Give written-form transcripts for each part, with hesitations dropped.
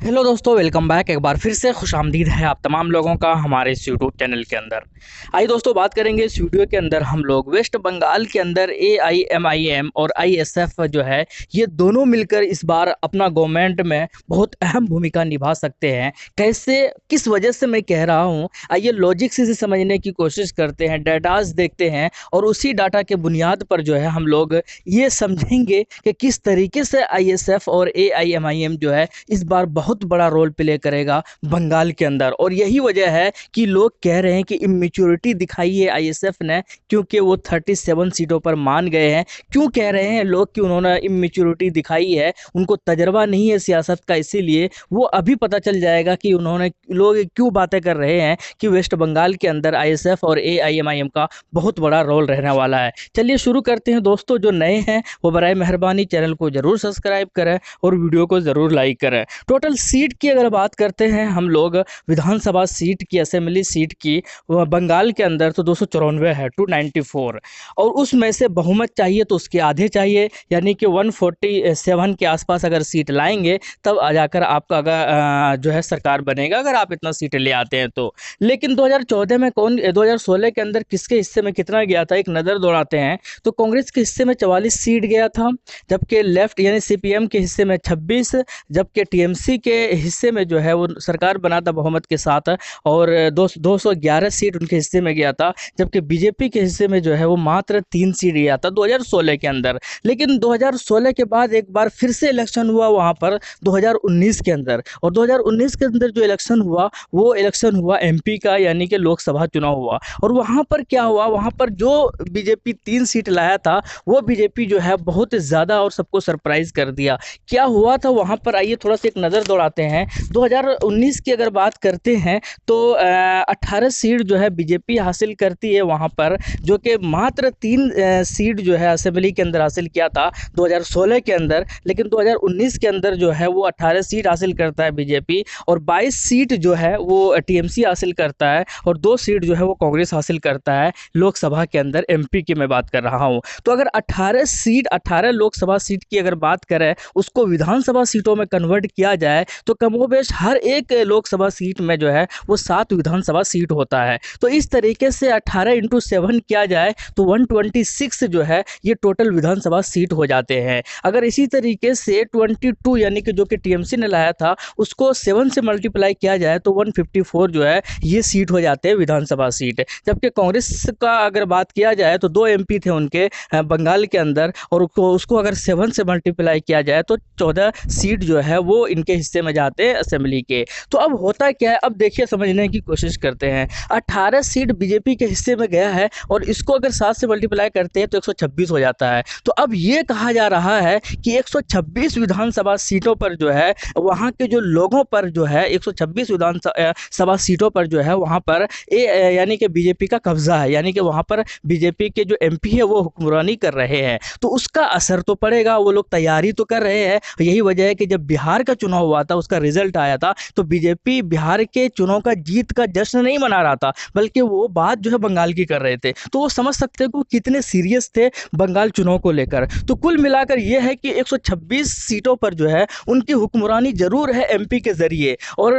Hello दोस्तों, welcome back. एक बार फिर से खुशामदीद है आप तमाम लोगों का हमारे इस यूट्यूब चैनल के अंदर। आइए दोस्तों, बात करेंगे इस वीडियो के अंदर हम लोग वेस्ट बंगाल के अंदर AIMIM और ISF जो है, ये दोनों मिलकर इस बार अपना गवर्नमेंट में बहुत अहम भूमिका निभा सकते हैं। कैसे, किस वजह से मैं कह रहा हूँ, आइए लॉजिक से इसे समझने की कोशिश करते हैं, डाटाज देखते हैं और उसी डाटा के बुनियाद पर जो है हम लोग ये समझेंगे कि किस तरीके से ISF और AIMIM जो है इस बार बहुत बड़ा रोल प्ले करेगा बंगाल के अंदर। और यही वजह है कि लोग कह रहे हैं कि इमेच्योरिटी दिखाई है ISF ने, क्योंकि वो 37 सीटों पर मान गए हैं। क्यों कह रहे हैं लोग कि उन्होंने इमेच्योरिटी दिखाई है? उनको तजर्बा नहीं है सियासत का, इसीलिए वो अभी पता चल जाएगा कि उन्होंने लोग क्यों बातें कर रहे हैं कि वेस्ट बंगाल के अंदर ISF और AIMIM का बहुत बड़ा रोल रहने वाला है। चलिए शुरू करते हैं दोस्तों। जो नए हैं वो बराए मेहरबानी चैनल को ज़रूर सब्सक्राइब करें और वीडियो को ज़रूर लाइक करें। टोटल सीट की अगर बात करते हैं हम लोग, विधानसभा सीट की, असेंबली सीट की बंगाल के अंदर तो 294 है, 294। और उसमें से बहुमत चाहिए तो उसके आधे चाहिए, यानी कि 147 के आसपास अगर सीट लाएंगे तब आ जाकर आपका अगर जो है सरकार बनेगा, अगर आप इतना सीटें ले आते हैं तो। लेकिन 2014 में 2016 के अंदर किसके हिस्से में कितना गया था, एक नज़र दौड़ाते हैं तो कांग्रेस के हिस्से में 44 सीट गया था, जबकि लेफ्ट यानी CPM के हिस्से में 26, जबकि TMC के हिस्से में जो है वो सरकार बना था बहुमत के साथ और 211 सीट उनके हिस्से में गया था, जबकि बीजेपी के हिस्से में जो है वो मात्र 3 सीट गया था 2016 के अंदर। लेकिन 2016 के बाद एक बार फिर से इलेक्शन हुआ वहाँ पर 2019 के अंदर, और 2019 के अंदर जो इलेक्शन हुआ वो इलेक्शन हुआ MP का, यानी कि लोकसभा चुनाव हुआ। और वहाँ पर क्या हुआ, वहाँ पर जो बीजेपी 3 सीट लाया था वो बीजेपी जो है बहुत ज़्यादा और सबको सरप्राइज कर दिया। क्या हुआ था वहाँ पर, आइए थोड़ा सा एक नज़र दौड़ाते हैं। 2019 की अगर बात करते हैं तो 18 सीट जो है बीजेपी हासिल करती है वहाँ पर, जो कि मात्र 3 सीट जो है असेंबली के अंदर हासिल किया था 2016 के अंदर। लेकिन 2019 के अंदर जो है वो 18 सीट हासिल करता है बीजेपी, और 22 सीट जो है वो TMC हासिल करता है, और 2 सीट जो है वो कांग्रेस हासिल करता है लोकसभा के अंदर। MP की मैं बात कर रहा हूँ। तो अगर 18 सीट, 18 लोकसभा सीट की अगर बात करें, उसको विधानसभा सीटों में कन्वर्ट किया जाए तो कमोबेश हर एक लोकसभा सीट में जो है वो 7 विधानसभा सीट होता है। तो इस तरीके से 18 × 7 किया जाए तो 126 जो है ये टोटल विधानसभा सीट हो जाते हैं। अगर इसी तरीके से 22 यानी कि जो कि TMC ने लाया था उसको 7 से मल्टीप्लाई किया जाए तो 154 जो है ये सीट हो जाते हैं विधानसभा सीट। जबकि कांग्रेस का अगर बात किया जाए तो 2 MP थे उनके बंगाल के अंदर, और उसको अगर 7 से मल्टीप्लाई किया जाए तो 14 सीट जो है वो इनके हिस्से में जाते हैं असेंबली के। तो अब होता क्या है, अब देखिए समझने की कोशिश करते हैं। 18 सीट बीजेपी के हिस्से में गया है और इसको अगर 7 से मल्टीप्लाई करते हैं तो 126 हो जाता है। तो अब ये कहा जा रहा है कि 126 विधानसभा सीटों पर जो है वहाँ के जो लोगों पर जो है 126 विधानसभा सीटों पर जो है वहाँ पर यानी कि बीजेपी का कब्जा है, यानी कि वहाँ पर बीजेपी के जो MP है वो हुक्मरानी कर रहे हैं। तो उसका असर तो पड़ेगा, वो लोग तैयारी तो कर रहे हैं। यही वजह है कि जब बिहार का चुनाव हुआ था, उसका रिजल्ट आया था, तो बीजेपी बिहार के चुनाव का जीत का जश्न नहीं मना रहा था, बल्कि वो बात जो है बंगाल की कर रहे थे। तो वो समझ सकते हैं कि कितने सीरियस थे बंगाल चुनाव को लेकर। तो कुल मिलाकर ये है कि 126 सीटों पर जो है उनकी हुक्मरानी जरूर है MP के जरिए, और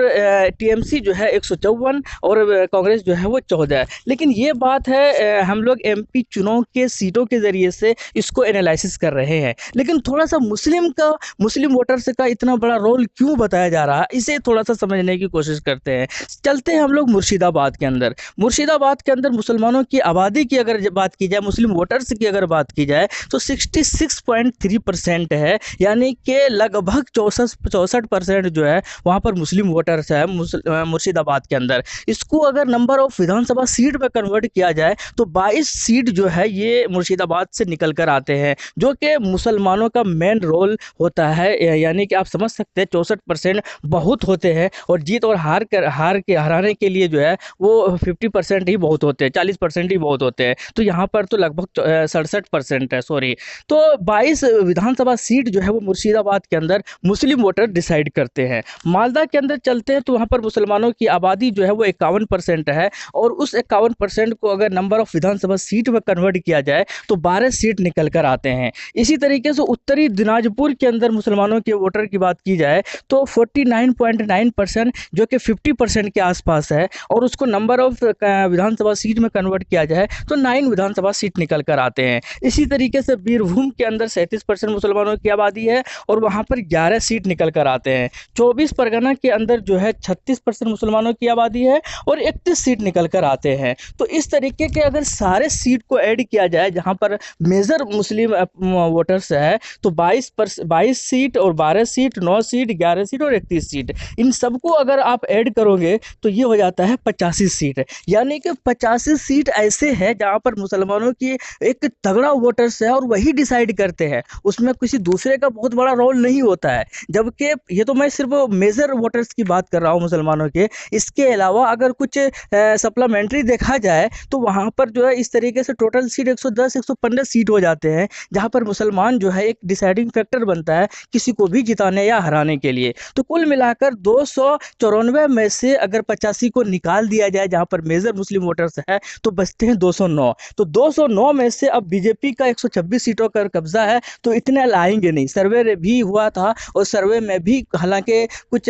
TMC जो है 154 और कांग्रेस जो है वो 14। लेकिन ये बात है हम लोग MP चुनाव के सीटों के जरिए से इसको एनालिसिस कर रहे हैं। लेकिन थोड़ा सा मुस्लिम वोटर्स का इतना बड़ा रोल क्यों बताया जा रहा है, इसे थोड़ा सा समझने की कोशिश करते हैं। चलते हैं हम लोग मुर्शिदाबाद के अंदर। मुर्शिदाबाद के अंदर मुसलमानों की आबादी की अगर बात की जाए, मुस्लिम वोटर्स की अगर बात की जाए तो 66.3% है, यानी कि लगभग 64% जो है वहाँ पर मुस्लिम वोटर्स है मुर्शिदाबाद के अंदर। इसको अगर नंबर ऑफ विधानसभा सीट में कन्वर्ट किया जाए तो 22 सीट जो है ये मुर्शिदाबाद से निकल कर आते हैं, जो कि मुसलमानों का मेन रोल होता है। यानी कि आप समझ सकते हैं 64% बहुत होते हैं, और जीत और हार के हराने के लिए जो है वो 50% ही बहुत होते हैं, 40% ही बहुत होते हैं। तो यहाँ पर तो लगभग 67% है, सॉरी। तो 22 विधानसभा सीट जो है वो मुर्शिदाबाद के अंदर मुस्लिम वोटर डिसाइड करते हैं। मालदा के अंदर चलते हैं तो वहाँ पर मुसलमानों की आबादी जो है वो 51% है, और उस 51% को अगर नंबर ऑफ विधानसभा सीट में कन्वर्ट किया जाए तो 12 सीट निकल कर आते हैं। इसी तरीके से उत्तरी दिनाजपुर के अंदर मुसलमानों के वोटर की बात की जाए तो तो 49.9% जो कि 50% के आसपास है, और उसको नंबर ऑफ विधानसभा सीट में कन्वर्ट किया जाए तो 9 विधानसभा सीट निकल कर आते हैं। इसी तरीके से बीरभूम के अंदर 37% मुसलमानों की आबादी है और वहाँ पर 11 सीट निकल कर आते हैं। 24 परगना के अंदर जो है 36% मुसलमानों की आबादी है और 31 सीट निकल कर आते हैं। तो इस तरीके के अगर सारे सीट को ऐड किया जाए जहाँ पर मेजर मुस्लिम वोटर्स है, तो 22 सीट और 12 सीट, 9 सीट, 11 सीट और 31 सीट, इन सबको अगर आप ऐड करोगे तो ये हो जाता है 85 सीट। यानी कि 85 सीट ऐसे हैं जहाँ पर मुसलमानों की एक तगड़ा वोटर्स है और वही डिसाइड करते हैं, उसमें किसी दूसरे का बहुत बड़ा रोल नहीं होता है। जबकि ये तो मैं सिर्फ मेजर वोटर्स की बात कर रहा हूँ मुसलमानों के, इसके अलावा अगर कुछ सप्लीमेंट्री देखा जाए तो वहाँ पर जो है इस तरीके से टोटल सीट 110 115 सीट हो जाते हैं, जहाँ पर मुसलमान जो है एक डिसाइडिंग फैक्टर बनता है किसी को भी जिताने या हराने के लिए। तो कुल मिलाकर 294 में से अगर 85 को निकाल दिया जाए जहाँ पर मेजर मुस्लिम वोटर्स है तो बचते हैं 209। तो 209 में से अब बीजेपी का 126 सीटों का कब्जा है, तो इतने लाएंगे नहीं। सर्वे भी हुआ था और सर्वे में भी हालांकि कुछ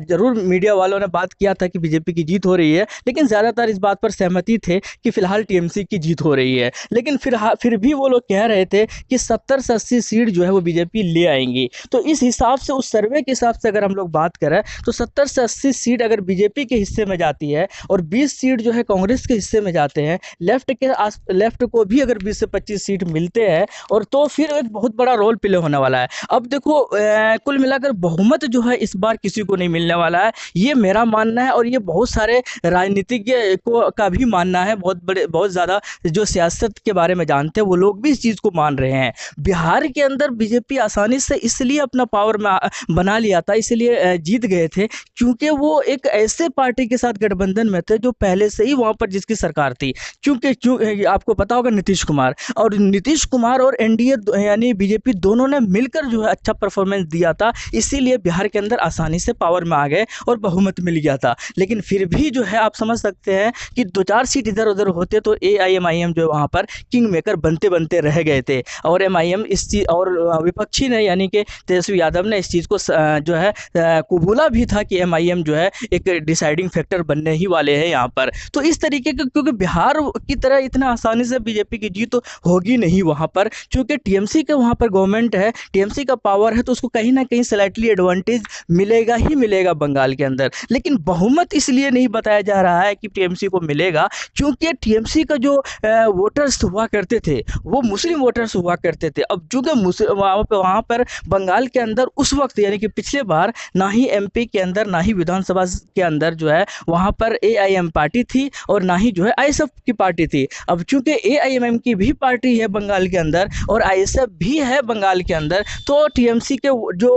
जरूर मीडिया वालों ने बात किया था कि बीजेपी की जीत हो रही है, लेकिन ज़्यादातर इस बात पर सहमति थे कि फिलहाल टीएमसी की जीत हो रही है। लेकिन फिर भी वो लोग कह रहे थे कि 70 से 80 सीट जो है वो बीजेपी ले आएंगी। तो इस हिसाब से, उस सर्वे के हिसाब से अगर हम लोग बात करें तो 70 से 80 सीट अगर बीजेपी के हिस्से में जाती है और 20 सीट जो है कांग्रेस के हिस्से में जाते हैं, लेफ्ट को भी अगर 20 से 25 सीट मिलते हैं, और तो फिर एक बहुत बड़ा रोल प्ले होने वाला है। अब देखो कुल मिलाकर बहुमत जो है इस बार किसी को नहीं मिलने वाला है, ये मेरा मानना है और ये बहुत सारे राजनीतिज्ञ को का भी मानना है। बहुत ज़्यादा जो सियासत के बारे में जानते हैं वो लोग भी इस चीज़ को मान रहे हैं। बिहार के अंदर बीजेपी आसानी से इसलिए अपना पावर में बना लिया था, इसलिए जीत गए थे क्योंकि वो एक ऐसे पार्टी के साथ गठबंधन में थे जो पहले से ही वहाँ पर जिसकी सरकार थी। क्योंकि आपको पता होगा नीतीश कुमार और एनडीए यानी बीजेपी दोनों ने मिलकर जो है अच्छा परफॉर्मेंस दिया था, इसीलिए बिहार के अंदर आसानी से पावर में आ गए और बहुमत मिल गया था। लेकिन फिर भी जो है आप समझ सकते हैं कि 2-4 सीट इधर उधर होते तो एआईएमआईएम जो वहाँ पर किंग मेकर बनते बनते रह गए थे, और एमआईएम इस चीज़ और विपक्षी ने यानी कि तेजस्वी यादव ने इस चीज़ को जो है कबूला भी था कि एमआईएम जो है एक डिसाइडिंग फैक्टर बनने ही वाले हैं यहाँ पर। तो इस तरीके के, क्योंकि बिहार की तरह इतना आसानी से बीजेपी की जीत तो होगी नहीं वहाँ पर, क्योंकि टीएमसी का वहाँ पर गवर्नमेंट है, टीएमसी का पावर है, तो उसको कहीं ना कहीं स्लाइटली एडवांटेज मिलेगा ही मिलेगा बंगाल के अंदर। लेकिन बहुमत इसलिए नहीं बताया जा रहा है कि टीएमसी को मिलेगा क्योंकि टीएमसी का जो वोटर्स हुआ करते थे वो मुस्लिम वोटर्स हुआ करते थे। अब चूँकि वहाँ पर बंगाल के अंदर उस वक्त यानी कि पिछले बार ना ही एमपी के अंदर ना ही विधानसभा के अंदर जो है वहाँ पर एआईएम पार्टी थी और ना ही जो है आईएसएफ की पार्टी थी। अब चूँकि एआईएम की भी पार्टी है बंगाल के अंदर और आईएसएफ भी है बंगाल के अंदर, तो टीएमसी के जो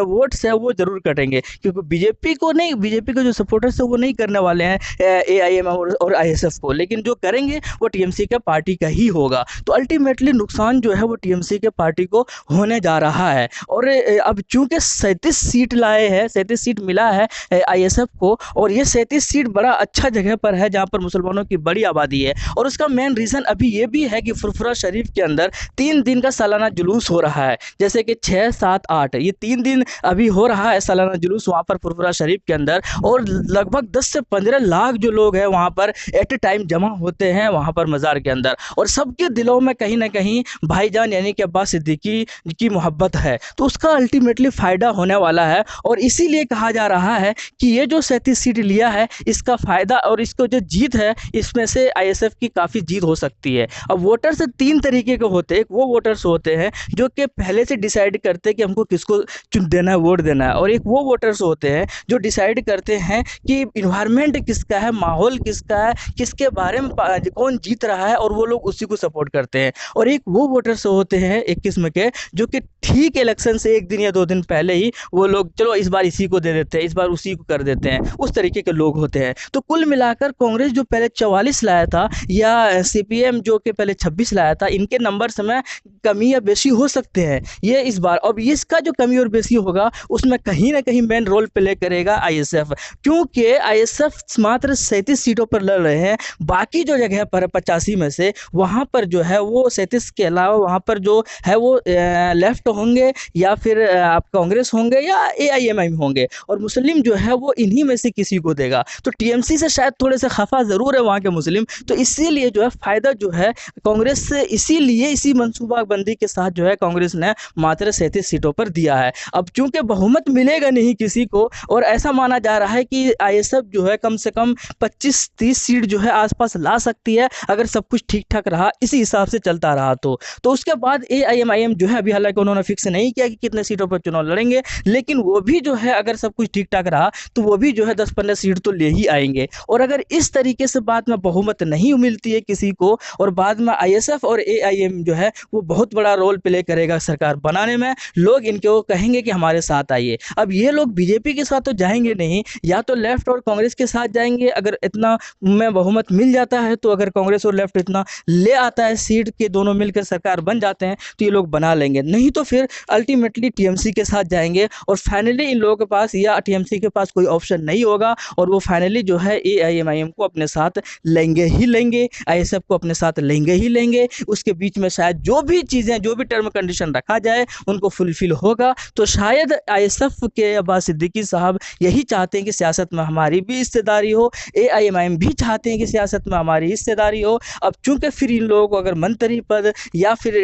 वोट्स है वो जरूर कटेंगे, क्योंकि बीजेपी के जो सपोर्टर्स है वो नहीं करने वाले हैं एआईएम और आईएसएफ को, लेकिन जो करेंगे वो टीएमसी के पार्टी का ही होगा। तो अल्टीमेटली नुकसान जो है वो टीएमसी के पार्टी को होने जा रहा है। और अब चूंकि 37 सीट लाए हैं, 37 सीट मिला है आईएसएफ को, और ये 37 सीट बड़ा अच्छा जगह पर है जहाँ पर मुसलमानों की बड़ी आबादी है। और उसका मेन रीज़न अभी ये भी है कि फुरफुरा शरीफ के अंदर 3 दिन का सालाना जुलूस हो रहा है, जैसे कि 6, 7, 8 ये 3 दिन अभी हो रहा है सालाना जुलूस वहाँ पर फुरफुरा शरीफ के अंदर, और लगभग 10 से 15 लाख जो लोग हैं वहाँ पर एट ए टाइम जमा होते हैं वहाँ पर मज़ार के अंदर, और सबके दिलों में कहीं ना कहीं भाईजान यानी कि अब्बास सिद्दीकी की मोहब्बत है। तो उसका अल्टीमेटली फ़ायदा होने वाला है, और इसीलिए कहा जा रहा है कि ये जो 37 सीट लिया है इसका फ़ायदा और इसको जो जीत है इसमें से आईएसएफ की काफ़ी जीत हो सकती है। अब वोटर्स 3 तरीके के होते हैं। एक वो वोटर्स होते हैं जो कि पहले से डिसाइड करते हैं कि हमको किसको चुन देना है, वोट देना है, और एक वो वोटर्स होते हैं जो डिसाइड करते हैं कि इन्वायरमेंट किसका है, माहौल किसका है, किसके बारे में कौन जीत रहा है, और वो लोग उसी को सपोर्ट करते हैं। और एक वो वोटर्स होते हैं एक किस्म के जो कि ठीक इलेक्शन से 1 दिन या 2 दिन पहले ही वो लोग चलो इस बार इसी को दे देते हैं, इस बार उसी को कर देते हैं, उस तरीके के लोग होते हैं। तो कुल मिलाकर कांग्रेस जो पहले 44 लाया था या सीपीएम जो कि पहले 26 लाया था, इनके नंबर्स में कमी या बेशी हो सकते हैं ये इस बार। अब इसका जो कमी और बेशी होगा उसमें कहीं ना कहीं मेन रोल प्ले करेगा आईएसएफ, क्योंकि आईएसएफ मात्र 37 सीटों पर लड़ रहे हैं। बाकी जो जगह पर 85 में से वहाँ पर जो है वो 37 के अलावा वहाँ पर जो है वो लेफ्ट होंगे या फिर आप कांग्रेस होंगे या AIMIM होंगे, और मुस्लिम जो है वो इन्हीं में से किसी को देगा। तो टीएमसी से शायद थोड़े से खफा ज़रूर है वहाँ के मुस्लिम, तो इसीलिए जो है फ़ायदा जो है कांग्रेस से, इसीलिए इसी मनसूबाबंदी के साथ जो है कांग्रेस ने मात्र 37 सीटों पर दिया है। अब चूंकि बहुमत मिलेगा नहीं किसी को, और ऐसा माना जा रहा है कि आईएसएफ जो है कम से कम 25-30 सीट जो है आसपास ला सकती है, अगर सब कुछ ठीक ठाक रहा, इसी हिसाब से चलता रहा तो उसके बाद AIMIM जो है, अभी हालांकि उन्होंने फिक्स नहीं किया कि कितने सीटों पर चुनाव लड़ेंगे, लेकिन वो भी जो है अगर सब कुछ ठीक ठाक रहा तो वो भी जो है 10-15 सीट तो ले ही आएंगे। और अगर इस तरीके से बाद में बहुमत नहीं मिलती है किसी को, और बाद में ISF और AIM जो है वो बहुत बड़ा रोल प्ले करेगा सरकार बनाने में, लोग इनको कहेंगे कि हमारे साथ आइए। अब ये लोग बीजेपी के साथ तो जाएंगे नहीं, या तो लेफ्ट और कांग्रेस के साथ जाएंगे, अगर इतना में बहुमत मिल जाता है तो, अगर कांग्रेस और लेफ्ट इतना ले आता है सीट के दोनों मिलकर सरकार बन जाते हैं तो ये लोग बना लेंगे, नहीं तो फिर अल्टीमेटली टीएमसी के साथ जाएंगे, और फाइनली इन लोगों के पास या टीएमसी के पास कोई ऑप्शन नहीं होगा, और वो फाइनली जो है AIMIM को अपने साथ लेंगे ही लेंगे, ISF को अपने साथ लेंगे ही लेंगे। उसके बीच में शायद जो भी चीज़ें, जो भी टर्म कंडीशन रखा जाए उनको फुलफिल होगा। तो शायद ISF के अब्बास सिद्दीकी साहब यही चाहते हैं कि सियासत में हमारी भी हिस्सेदारी हो, AIMIM भी चाहते हैं कि सियासत में हमारी हिस्सेदारी हो। अब चूंकि फिर इन लोगों को अगर मंत्री पद या फिर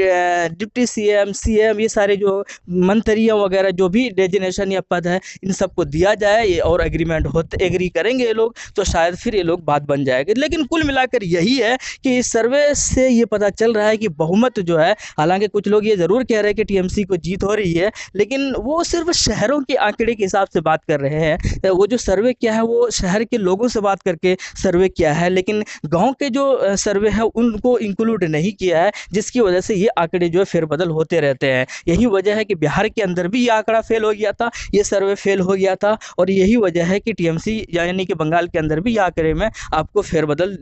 डिप्टी CM ये सारे जो मंत्रियों वगैरह जो भी डेजिग्नेशन या पद है, इन सबको दिया जाए और एग्रीमेंट होते, एग्री करेंगे ये लोग, तो शायद फिर ये लोग बात बन जाएगी। लेकिन कुल मिलाकर यही है कि इस सर्वे से ये पता चल रहा है कि बहुमत जो है, हालांकि कुछ लोग ये ज़रूर कह रहे हैं कि टीएमसी को जीत हो रही है, लेकिन वो सिर्फ शहरों के आंकड़े के हिसाब से बात कर रहे हैं। वो जो सर्वे किया है वो शहर के लोगों से बात करके सर्वे किया है, लेकिन गाँव के जो सर्वे है उनको इंक्लूड नहीं किया है, जिसकी वजह से ये आंकड़े जो है फेरबदल होते रहते हैं। यही वजह है कि बिहार के अंदर भी ये आंकड़ा फेल हो गया था, ये सर्वे फेल हो गया था, और यही वजह है कि टीएमसी यानी कि बंगाल के अंदर भी ये आंकड़े में आपको फेरबदल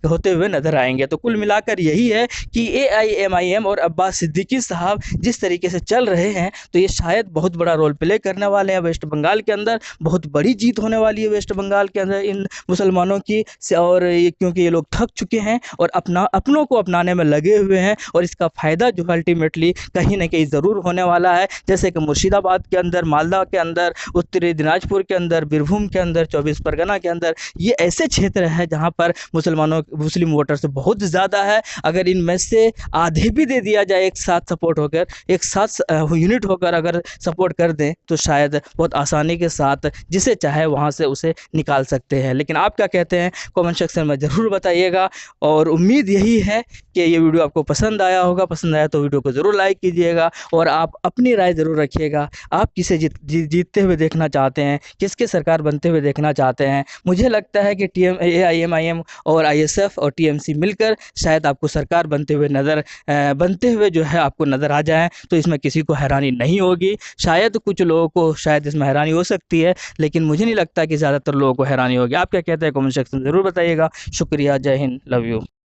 होते हुए नजर आएंगे। तो कुल मिलाकर यही है कि AIMIM और अब्बास सिद्दीकी साहब जिस तरीके से चल रहे हैं, तो ये शायद बहुत बड़ा रोल प्ले करने वाले हैं वेस्ट बंगाल के अंदर। बहुत बड़ी जीत होने वाली है वेस्ट बंगाल के अंदर इन मुसलमानों की, और क्योंकि ये लोग थक चुके हैं और अपनों को अपनाने में लगे हुए हैं, और इसका फ़ायदा जो अल्टीमेटली कहीं ना कहीं ज़रूर होने वाला है। जैसे कि मुर्शिदाबाद के अंदर, मालदा के अंदर, उत्तरी दिनाजपुर के अंदर, बीरभूम के अंदर, 24 परगना के अंदर, ये ऐसे क्षेत्र है जहाँ पर मुस्लिम वोटर्स बहुत ज़्यादा है। अगर इनमें से आधे भी दे दिया जाए, एक साथ सपोर्ट होकर, एक साथ यूनिट होकर अगर सपोर्ट कर दें, तो शायद बहुत आसानी के साथ जिसे चाहे वहाँ से उसे निकाल सकते हैं। लेकिन आप क्या कहते हैं कमेंट सेक्शन में ज़रूर बताइएगा, और उम्मीद यही है कि ये वीडियो आपको पसंद आया होगा। पसंद आया तो वीडियो को ज़रूर लाइक कीजिएगा, और आप अपनी राय ज़रूर रखिएगा। आप किसे जीतते हुए देखना चाहते हैं, किसके सरकार बनते हुए देखना चाहते हैं। मुझे लगता है कि AIMIM और ISF और TMC मिलकर शायद आपको सरकार बनते हुए जो है आपको नज़र आ जाए, तो इसमें किसी को हैरानी नहीं होगी। शायद कुछ लोगों को शायद इसमें हैरानी हो सकती है, लेकिन मुझे नहीं लगता कि ज़्यादातर लोगों को हैरानी होगी। आप क्या कहते हैं कमेंट सेक्शन ज़रूर बताइएगा। शुक्रिया, जय हिंद, लव यू।